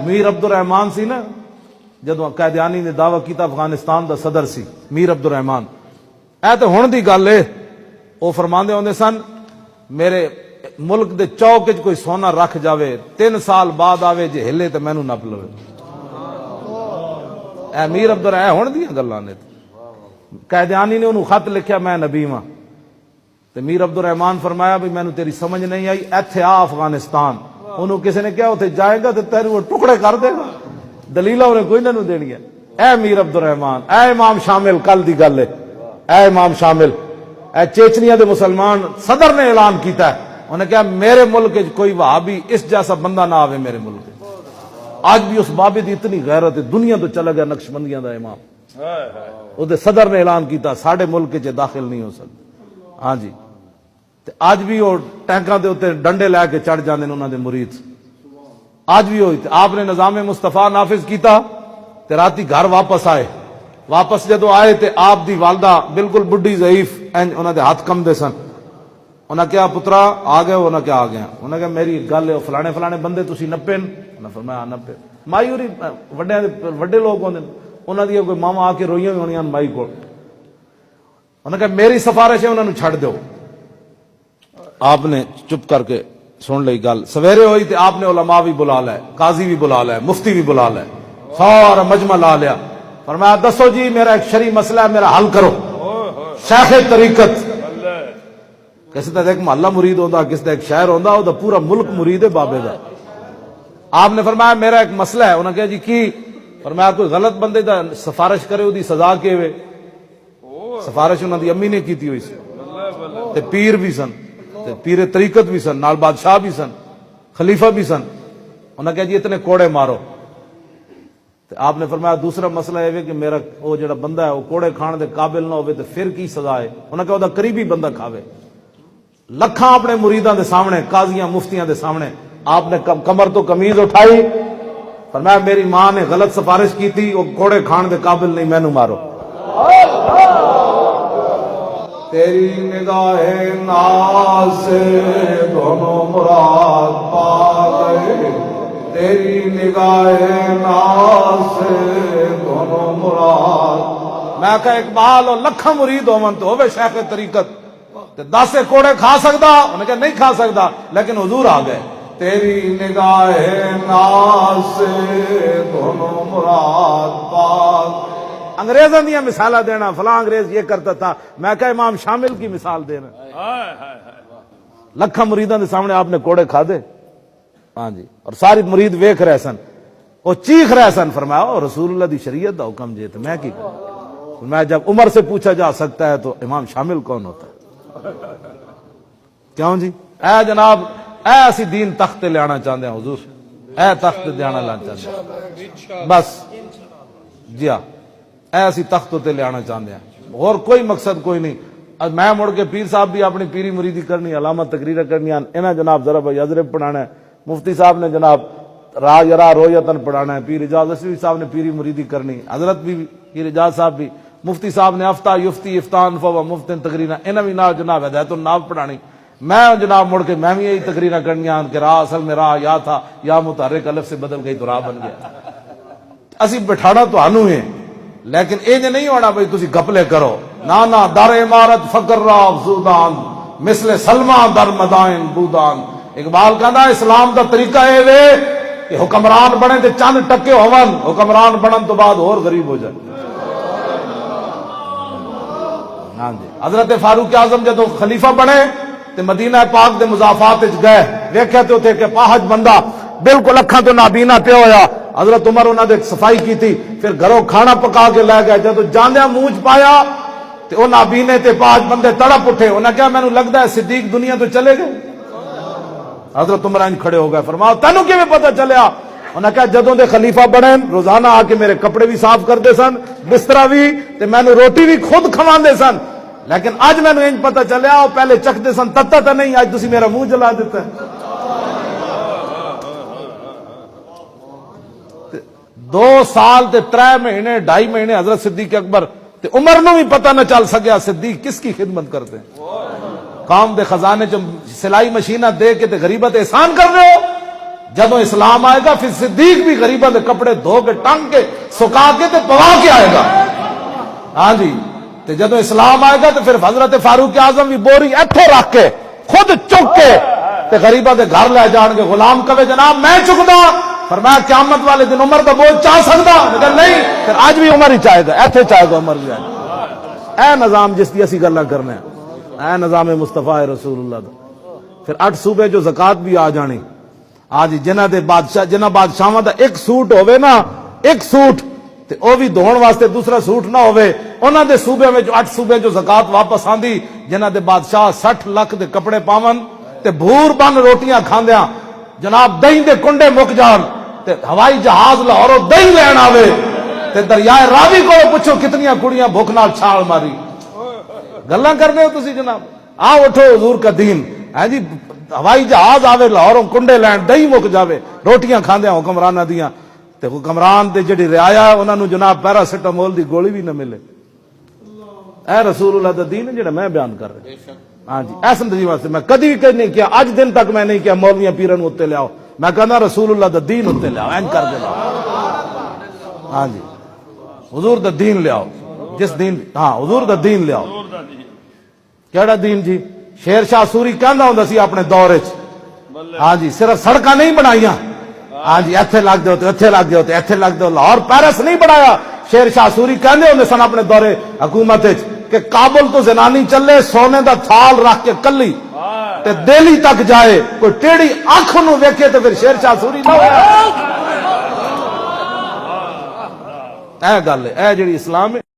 میر عبد الرحمان سی نا جدو قیدیانی نے دعویٰ کیتا افغانستان دا صدر سی میر عبد الرحمان، اے تو ہن دی گل ہے، وہ فرماندے ہوندے سن میرے ملک دے چوک وچ کوئی سونا رکھ جاوے 3 سال بعد آوے جے ہلے تے مینوں نپ لوے۔ اے میر عبد الرحمان ہن دیاں گلاں نے، قیدیانی نے انہوں خط لکھیا میں نبی ہاں، تے میر عبد الرحمان فرمایا بھی مینوں تیری سمجھ نہیں آئی، ایتھے آ افغانستان۔ انہوں کسی نے کہا اتنے جائے گا تو تیرے وہ ٹکڑے کر دے گا، دلیلہ انہیں کوئی نہ دینی ہے۔ اے میر عبد الرحمان، اے امام شامل، کل دی گل ہے، اے امام شامل، اے چیچنیا دے مسلمان صدر نے اعلان کیتا ہے، انہوں نے کہا میرے ملک کوئی وہابی اس جیسا بندہ نہ آوے میرے ملک۔ آج بھی اس بابے دی اتنی غیرت ہے، دنیا تو چلا گیا نقش بندیاں دا امام، وہ صدر نے اعلان کیتا ساڑھے ملک چ داخل نہیں ہو سکتے۔ ہاں جی، آج بھی وہ ٹینکاں دے اوتے ڈنڈے لے کے چڑھ جاندے انہاں دے مرید، آج بھی ہوئی۔ آپ نے نظام مصطفیٰ نافذ کیتا تے راتی گھر واپس آئے، واپس جدو آئے تے آپ دی والدہ بالکل بڈھی ضعیف، انہاں دے ہاتھ کم دے سن۔ انہاں کہا پترا آ گئے؟ انہاں کہا آ گیا۔ انہاں کہا میری گل ہے فلانے فلانے بندے تسی نپے؟ انہاں فرمایا نپے۔ مایوری وڈے لوگ ہوندے، انہاں دی کوئی ماما آ کے روئیاں بھی ہونیاں مائی کول۔ انہاں کہا میری سفارش ہے انہاں نوں چھڈ دیو۔ آپ نے چپ کر کے سن لئی گل، سویرے ہوئی تے آپ نے علماء بھی بلا لے، قاضی بھی بلا لے، مفتی بھی بلا لے، سارا مجمع لا لیا۔ فرمایا دسو جی میرا ایک شرعی مسئلہ ہے، میرا حل کرو۔ شیخ طریقت، کسی طرح ایک محلہ مرید ہوتا، کسی طرح ایک شہر ہوتا، وہ پورا ملک مرید ہے بابے دا۔ آپ نے فرمایا میرا ایک مسئلہ ہے۔ انہوں نے کہا جی کی؟ فرمایا کوئی غلط بندے دا سفارش کرے وہ دی سزا کے وے؟ سفارش انہوں دی امی نے کیتی ہوئی سی، تے پیر بھی سن، تے پیر طریقت بھی سن، نال بادشاہ بھی سن، خلیفہ بھی سن۔ انہوں نے کہا جی اتنے کوڑے مارو۔ تے آپ نے فرمایا دوسرا مسئلہ ہے کہ میرا وہ جڑا بندہ ہے وہ کوڑے کھان دے قابل نہ ہوئے تو پھر کی سزا ہے؟ انہوں نے کہا وہ قریبی بندہ کھاوے۔ لکھاں اپنے مریداں دے سامنے، قاضیاں مفتیاں دے سامنے آپ نے کمر تو قمیض اٹھائی، فرمایا میری ماں نے غلط سفارش کی تھی، وہ کوڑے کھان دے قابل نہیں، مینوں مارو۔ تیری نگاہ ناز سے دونوں مراد پا گئے، تیری نگاہ ناز سے دونوں مراد۔ میں کہا اقبال اور لکھاں مرید ہوون تو ہوے شیخ طریقت، 10 کوڑے کھا سکتا؟ انہوں نے کہا نہیں کھا سکتا، لیکن حضور آ گئے۔ تیری نگاہ ناز سے دونوں مراد پاک۔ انگریزوں دیا مثالہ دینا، فلاں انگریز یہ کرتا تھا، میں کہا امام شامل کی مثال دینا۔ لکھاں مریداں دے سامنے آپ نے کوڑے کھا دے۔ ہاں جی، اور ساری مرید ویکھ رہے سن، وہ چیخ رہے سن۔ فرمایا رسول اللہ دی شریعت دا حکم جے تو میں کی کروں؟ میں جب عمر سے پوچھا جا سکتا ہے تو امام شامل کون ہوتا ہے؟ کیوں جی؟ اے جناب، اے اسی دین تخت لے آنا چاہتے ہیں حضور، اے تخت لے آنا چاہتے ہیں بس جی ہاں، اے اسی تخت تے لے آنا چاہتے ہیں، اور کوئی مقصد کوئی نہیں۔ میں مڑ کے پیر صاحب بھی اپنی پیری مریدی کرنی، علامہ تقریر کرنی، انہیں جناب ذرا بھائی حضرت پڑھانا ہے، مفتی صاحب نے جناب را یرا رویتن پڑھانا ہے، پیر اجاز اسوی صاحب نے پیری مریدی کرنی، حضرت بھی پیر اجاز صاحب بھی، مفتی صاحب نے افتہ یفتی افتان فوا مفتن تقریرہ، انہیں بھی نال جناب ہدایت الناو پڑھانی۔ میں جناب مڑ کے میں بھی یہی تقریرہ کرنی آن کہ راہ اصل میں راہ یا تھا، یا متحرک الف سے بدل گئی تو راہ بن گیا۔ اسی بٹھانا تو ہنو ہے، لیکن یہ نہیں ہونا بھائی تسی گپلے کرو، نانا در عمارت فقر را افزودان مثل سلمہ در مدائن بودان۔ اقبال کہنا اسلام دا طریقہ ہے وے کہ حکمران بنے تے چند ٹکے ہون، حکمران بنن تو بعد اور غریب ہو جائے۔ ہاں جی، حضرت فاروق اعظم جدو خلیفہ بنے تے مدینہ پاک دے مضافات وچ گئے، ویکھیا تے اوتھے کہ پاہج بندہ بالکل اکھاں تو نابینا پیا ہویا۔ حضرت عمر انہاں دے صفائی کی تھی، پھر گھروں کھانا پکا کے لے گئے، جدو جاندیاں منہ چ پایا تے او نابینے تے پاہج بندے تڑپ اٹھے۔ انہاں کہا مینوں لگدا ہے صدیق دنیا تو چلے گئے۔ حضرت عمر انج کھڑے ہو گئے، فرمایا تینوں کیویں پتہ چلیا؟ انہاں کہا جدوں دے خلیفہ بنے روزانہ آ کے میرے کپڑے بھی صاف کرتے سن، بسترا بھی، تے مینوں روٹی بھی خود کھواندے سن، لیکن اج مینوں انج پتہ چلیا وہ پہلے چکھتے سن تتا تے نہیں، اج تسی میرا منہ جلا دیتا ہے۔ 2 سال تے 3 مہینے 2.5 مہینے حضرت صدیق اکبر تے عمر نو بھی پتہ نہ چل سکیا صدیق کس کی خدمت کرتے ہیں۔ قوم دے خزانے چ سلائی مشینہ دے کے تے غریبت احسان کر رہے ہو، جدو اسلام آئے گا پھر صدیق بھی غریباں دے کپڑے دھو کے ٹنگ کے سکا کے تے پوا کے آئے گا. ہاں جی تے جدو اسلام آئے گا تو پھر حضرت فاروق اعظم بھی بوری ایتھے رکھ کے خود چک کے تے غریباں دے گھر لے جان گے. غلام کہے جناب میں چکدا, فرمایا قیامت والے دن عمر دا بوجھ چاہ سکدا؟ مگر نہیں, پھر آج بھی عمر ہی چاہے گا, ایتھے چاہے گا عمر بھی آئے گا. اے نظام جس کی اسی گلاں کرنے ہیں, اے نظام مصطفیٰ رسول اللہ دا. پھر 8 صوبے جو زکات بھی آ جانی. آج جنہ دے بادشاہ جنہ بادشاہاں دا ایک سوٹ ہوے نا, ایک سوٹ تے او بھی دھون واسطے دوسرا سوٹ نہ ہوے, انہاں دے صوبے میں جو 8 صوبے جو زکات واپس آندی, جنہ دے بادشاہ 60 لاکھ دے کپڑے پاون تے بھور بن روٹیاں کھاندیاں, جناب دہی دے کنڈے مک جان تے ہوائی جہاز لاہوروں دہی لین آوے تے دریائے راوی کو پوچھو کتنیاں کڑیاں بھوک نال چھال ماری. گلاں کرنے ہو تسی جناب؟ آؤ اٹھو حضور کا دین ہے جی. ہوائی جہاز آوے لاہوروں کنڈے لین دہی مک جاوے روٹیاں کھاندیاں حکمراناں دیاں تے حکمران دے جڑی رعایا انہاں نو جناب پیراسیٹامول دی گولی بھی نہ ملے. اے رسول اللہ دا دین ہے جڑا میں بیان کر رہا. ہاں جی ایسا نہیں واسطے میں کدی نہیں کیا, اج دن تک میں نہیں کیا مولویاں پیراں نو اتنے لیاؤ, میں کہنا رسول اللہ دا دین اتنے لیاؤ, این کر دے. ہاں جی حضور دا دین لیاؤ, جس دین, ہاں حضور دا دین لیاؤ. کیڑا دین جی؟ شیر شاہ سوری کہندا ہوندا سی اپنے دور وچ, ہاں جی صرف سڑکاں نہیں بنائیاں, ہاں جی ایتھے لگ دے تے ایتھے لگ دے تے ایتھے لگ دے, لاہور پیرس نہیں بنایا. شیر شاہ سوری کہندے ہوندے سن اپنے دور حکومت وچ کہ کابل تو زنانی چلے سونے دا تھال رکھ کے کلی تے دہلی تک جائے, کوئی ٹیڑھی آنکھ نو ویکھے تے پھر شیر شاہ سوری نہ ہویا. اے گل ہے, اے جڑی اسلام ہے.